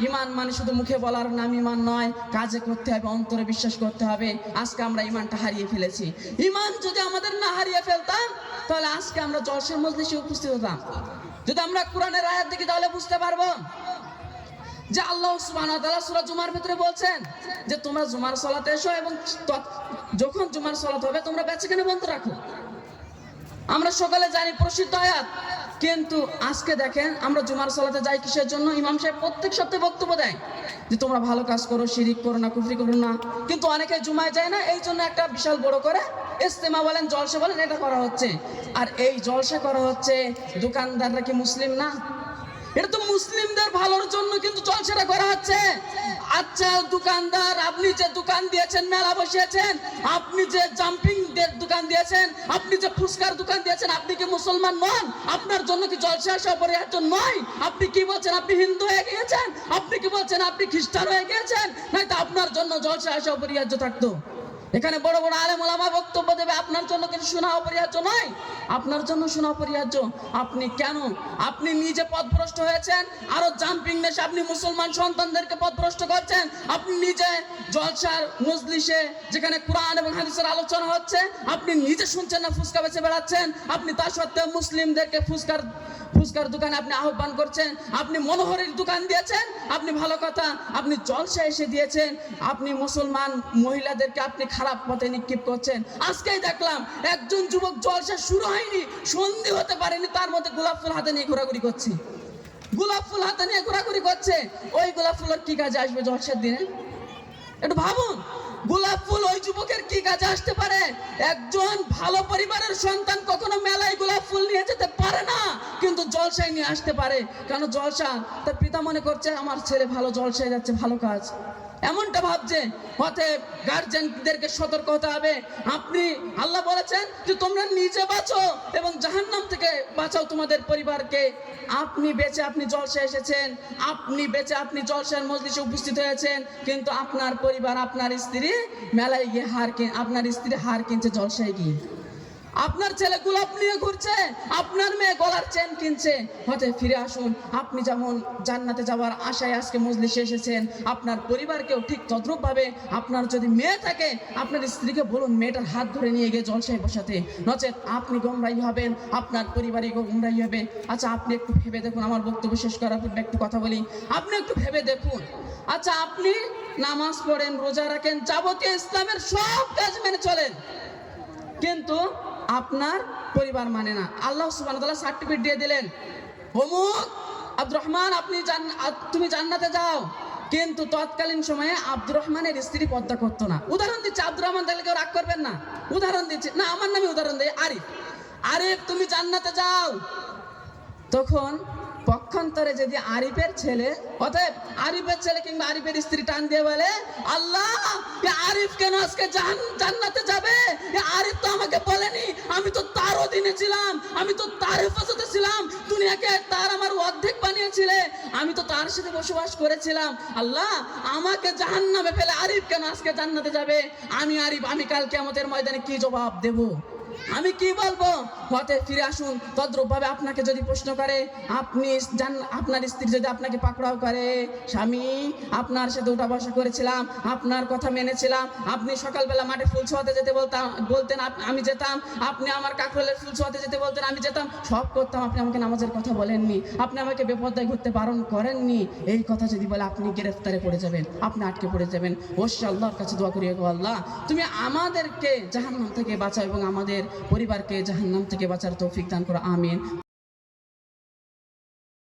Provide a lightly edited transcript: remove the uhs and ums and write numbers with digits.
ইমান মানে শুধু মুখে বলার নাম ইমান নয়, কাজে করতে হবে, অন্তরে বিশ্বাস করতে হবে। আজকে আমরা ইমানটা হারিয়ে ফেলেছি। ইমান যদি আমাদের না হারিয়ে ফেলতাম তাহলে আজকে আমরা জলসার মজলিসে উপস্থিত হতাম। যদি আমরা কোরআনের আয়াত দেখি তাহলে বুঝতে পারবো যে আল্লাহ সুবহানাহু ওয়া তাআলা সূরা জুমার ভিতরে বলছেন যে তোমরা জুমার সালাতে এসো এবং যখন জুমার সালাত হবে তোমরা বেচাকেনা বন্ধ রাখো। আমরা সকালে জানি প্রসিদ্ধ আয়াত, কিন্তু আজকে দেখেন আমরা জুমার সালাতে যাই কিসের জন্য? ইমাম সাহেব প্রত্যেক সপ্তাহে বক্তব্য দেয় যে তোমরা ভালো কাজ করো, শিরিক করো না, কুফরি করো না, কিন্তু অনেকে জুমায় যায় না। এই জন্য একটা বিশাল বড় করে ইজতেমা বলেন, জলসা বলেন, এটা করা হচ্ছে। আর এই জলসা করা হচ্ছে, দোকানদাররা কি মুসলিম না? এটা তো মুসলিমদের ভালোর জন্য কিন্তু জলসাটা করা হচ্ছে। আচ্ছা দোকানদার, আপনি যে দোকান দিয়েছেন, মেলা বসিয়েছেন, আপনি যে জাম্পিং দোকান দিয়েছেন, আপনি যে ফুচকার দোকান দিয়েছেন, আপনি কি মুসলমান নন? আপনার জন্য কি জলসা আসা অপরিহার্য নয়? আপনি কি বলছেন আপনি হিন্দু হয়ে গিয়েছেন? আপনি কি বলছেন আপনি খ্রিস্টান হয়ে গিয়েছেন? নাই তো আপনার জন্য জলসা আসা অপরিহার্য থাকতো। এখানে বড় বড় আলেম ওলামা বক্তব্য দেবে, আপনার জন্য কিন্তু শোনা অপরিহার্য নয়, আপনার জন্য শোনা অপরিহার্য। আপনি কেন? আপনি নিজে পথভ্রষ্ট হয়েছেন, আরো জাম্পিং নেশে আপনি মুসলমান সন্তানদেরকে পথভ্রষ্ট করছেন। আপনি নিজে জলসার মজলিসে যেখানে কোরআন এবং হাদিসের আলোচনা হচ্ছে আপনি নিজে শুনছেন না, ফুসকা বেচে বেড়াচ্ছেন। আপনি তা সত্ত্বেও মুসলিমদেরকে ফুসকার দোকানে আপনি আহ্বান করছেন। আপনি মনোহরের দোকান দিয়েছেন, আপনি ভালো কথা, আপনি জলসা এসে দিয়েছেন। আপনি মুসলমান মহিলাদেরকে আপনি খারাপ পথে নিক্ষেপ করছেন। আজকেই দেখলাম একজন যুবক জলসা শুরু হয়নি, সন্ধি হতে পারেনি, তার মধ্যে গোলাপ ফুল হাতে নিয়ে ঘোরাঘুরি করছে। গোলাপ ফুল হাতে নিয়ে ঘোরাঘুরি করছে। ওই গোলাপ ফুলের কি কাজে আসবে জলসার দিনে? একটু ভাবুন, গোলাপ ফুল ওই যুবকের কি কাজে আসতে পারে? একজন ভালো পরিবারের সন্তান কখনো মেলায় গোলাপ ফুল নিয়ে যেতে পারে না, কিন্তু জলসায় নিয়ে আসতে পারে। কেন? জলসা তার পিতা মনে করছে আমার ছেলে ভালো জলসায় যাচ্ছে, ভালো কাজ, এমনটা ভাবছে। অতএব গার্জেনদেরকে সতর্ক হতে হবে। আপনি আল্লাহ বলেছেন যে তোমরা নিজে বাঁচো এবং জাহান্নাম থেকে বাঁচাও তোমাদের পরিবারকে। আপনি বেঁচে আপনি জলসায় এসেছেন, আপনি বেঁচে আপনি জলসার মজলিসে উপস্থিত হয়েছেন, কিন্তু আপনার পরিবার, আপনার স্ত্রী মেলায় গিয়ে আপনার স্ত্রী হার কিনছে জলসায় গিয়ে। আপনার ছেলে গোলাপ নিয়ে ঘুরছে, আপনার মেয়ে গলার চেন কিনছে। হতে ফিরে আসুন। আপনি যেমন জান্নাতে যাওয়ার আশায় আজকে মজলিসে এসেছেন, আপনার পরিবারকেও ঠিক তদ্রূপ ভাবে, আপনার যদি মেয়ে থাকে আপনার স্ত্রীকে বলুন মেয়েটার হাত ধরে নিয়ে গিয়ে জলসায় বসাতে, নচেত আপনি গোমরাহী হবেন, আপনার পরিবারই গোমরাহী হবে। আচ্ছা আপনি একটু ভেবে দেখুন, আমার বক্তব্য শেষ করার পর একটু কথা বলি, আপনি একটু ভেবে দেখুন। আচ্ছা আপনি নামাজ পড়েন, রোজা রাখেন, যাবতীয় ইসলামের সব কাজ মেনে চলেন, কিন্তু আপনার পরিবার মানে না। আল্লাহ সুবহানাহু ওয়া তাআলা সার্টিফিকেট দিয়ে দিলেন, অমুক আব্দুর রহমান তুমি জান্নাতে যাও, কিন্তু তৎকালীন সময়ে আব্দুর রহমানের স্ত্রী পর্দা করতো না। উদাহরণ দিচ্ছে, আব্দুর রহমান তাহলে কেউ রাগ করবেন না, উদাহরণ দিচ্ছে, না আমার নামে উদাহরণ দেয়, আরিফ তুমি জান্নাতে যাও। তখন পক্ষান্তরে যদি আরিফের ছেলে, অতএব আরিফের ছেলে কিংবা আরিফের স্ত্রী টান দিয়ে বলে আল্লাহ আরিফ কেন আজকে জান্নাতে যাবে? আরিফ তো আমাকে বলেনি, আমি তো তার অধীনে ছিলাম, আমি তো তার হেফাজতে ছিলাম, দুনিয়াকে তার আমার অর্ধেক বানিয়েছিলে, আমি তো তার সাথে বসবাস করেছিলাম। আল্লাহ আমাকে জাহান্নামে ফেলে আরিফ কেন আজকে জান্নাতে যাবে? আমি আরিফ, আমি কাল কিয়ামতের ময়দানে কি জবাব দেব? আমি কি বলবো? হতে ফিরে আসুন। তদ্রূপ ভাবে আপনাকে যদি প্রশ্ন করে, আপনি আপনার স্ত্রী যদি আপনাকে পাকড়াও করে, স্বামী আপনার সাথে উঠা বসা করেছিলাম, আপনার কথা মেনেছিলাম, আপনি সকালবেলা মাঠে ফুল ছোঁয়াতে যেতে বলতেন আমি যেতাম, আপনি আমার কাকরোলের ফুল ছোঁয়াতে যেতে বলতেন আমি যেতাম, সব করতাম, আপনি আমাকে নামাজের কথা বলেননি, আপনি আমাকে বেপরদায় ঘুরতে বারণ করেননি, এই কথা যদি বলে আপনি গ্রেফতারে পড়ে যাবেন, আপনি আটকে পড়ে যাবেন। অবশ্যই আল্লাহর কাছে দোয়া করি, আল্লাহ তুমি আমাদেরকে জাহান্নাম থেকে বাঁচাও এবং আমাদের পরিবারকে জাহান্নাম থেকে বাঁচার তৌফিক দান করো, আমিন।